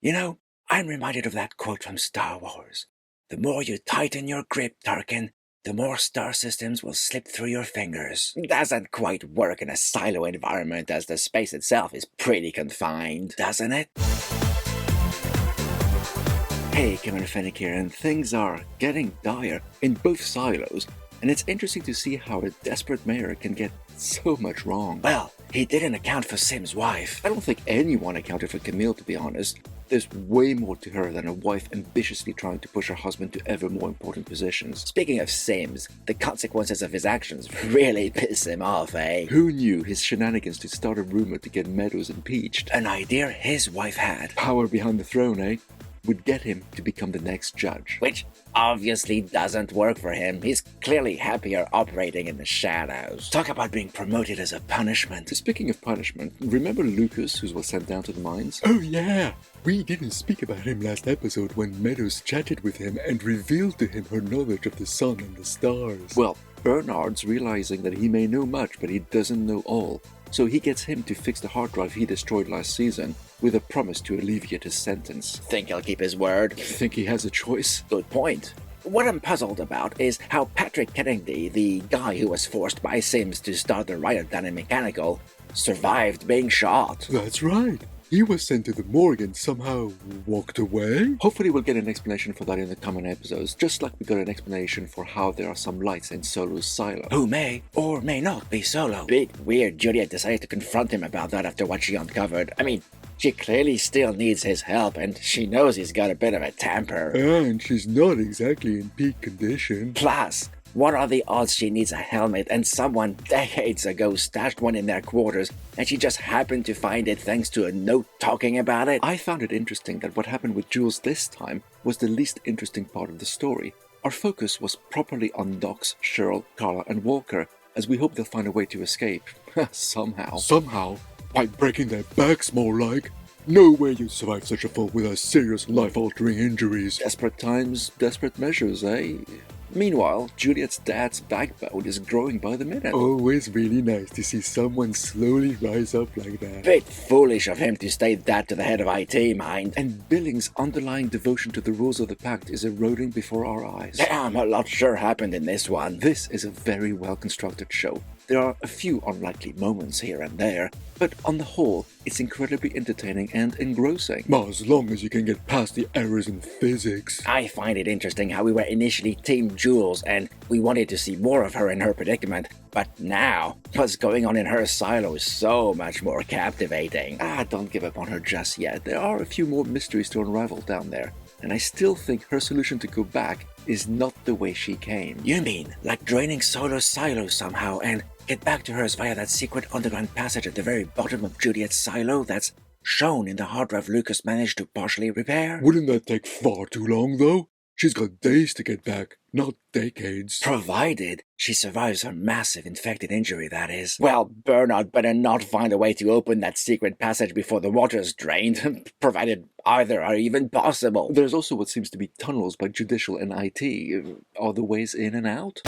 You know, I'm reminded of that quote from Star Wars. The more you tighten your grip, Tarkin, the more star systems will slip through your fingers. Doesn't quite work in a silo environment as the space itself is pretty confined, doesn't it? Hey, Commander Fennec here, and things are getting dire in both silos, and it's interesting to see how a desperate mayor can get so much wrong. Well, he didn't account for Sim's wife. I don't think anyone accounted for Camille, to be honest. There's way more to her than a wife ambitiously trying to push her husband to ever more important positions. Speaking of Sims, the consequences of his actions really piss him off, eh? Who knew his shenanigans to start a rumor to get Meadows impeached? An idea his wife had. Power behind the throne, eh? Would get him to become the next judge. Which obviously doesn't work for him. He's clearly happier operating in the shadows. Talk about being promoted as a punishment. Speaking of punishment, remember Lucas, who was sent down to the mines? Oh yeah! We didn't speak about him last episode when Meadows chatted with him and revealed to him her knowledge of the sun and the stars. Well, Bernard's realizing that he may know much, but he doesn't know all. So he gets him to fix the hard drive he destroyed last season, with a promise to alleviate his sentence. Think he'll keep his word? Think he has a choice? Good point. What I'm puzzled about is how Patrick Kennedy, the guy who was forced by Sims to start the riot down in Mechanical, survived being shot. That's right. He was sent to the morgue and somehow walked away? Hopefully we'll get an explanation for that in the coming episodes, just like we got an explanation for how there are some lights in Solo's silo. Who may or may not be Solo. Bit weird Juliet decided to confront him about that after what she uncovered. I mean, she clearly still needs his help, and she knows he's got a bit of a temper. And she's not exactly in peak condition. Plus, what are the odds she needs a helmet and someone decades ago stashed one in their quarters and she just happened to find it thanks to a note talking about it? I found it interesting that what happened with Jules this time was the least interesting part of the story. Our focus was properly on Docs, Cheryl, Carla and Walker, as we hope they'll find a way to escape. Somehow. Somehow? By breaking their backs, more like? No way you'd survive such a fall without serious life-altering injuries. Desperate times, desperate measures, eh? Meanwhile, Juliet's dad's backbone is growing by the minute. Always really nice to see someone slowly rise up like that. Bit foolish of him to state that to the head of IT, mind. And Billing's underlying devotion to the rules of the Pact is eroding before our eyes. Damn, a lot sure happened in this one. This is a very well-constructed show. There are a few unlikely moments here and there, but on the whole, it's incredibly entertaining and engrossing. As long as you can get past the errors in physics. I find it interesting how we were initially Team Jules and we wanted to see more of her in her predicament, but now, what's going on in her silo is so much more captivating. Don't give up on her just yet. There are a few more mysteries to unravel down there, and I still think her solution to go back is not the way she came. You mean, like draining Solo's silo somehow and get back to hers via that secret underground passage at the very bottom of Juliet's silo that's shown in the hard drive Lucas managed to partially repair? Wouldn't that take far too long, though? She's got days to get back, not decades. Provided she survives her massive infected injury, that is. Well, Bernard better not find a way to open that secret passage before the water's drained, provided either are even possible. There's also what seems to be tunnels by Judicial and IT. Are the ways in and out?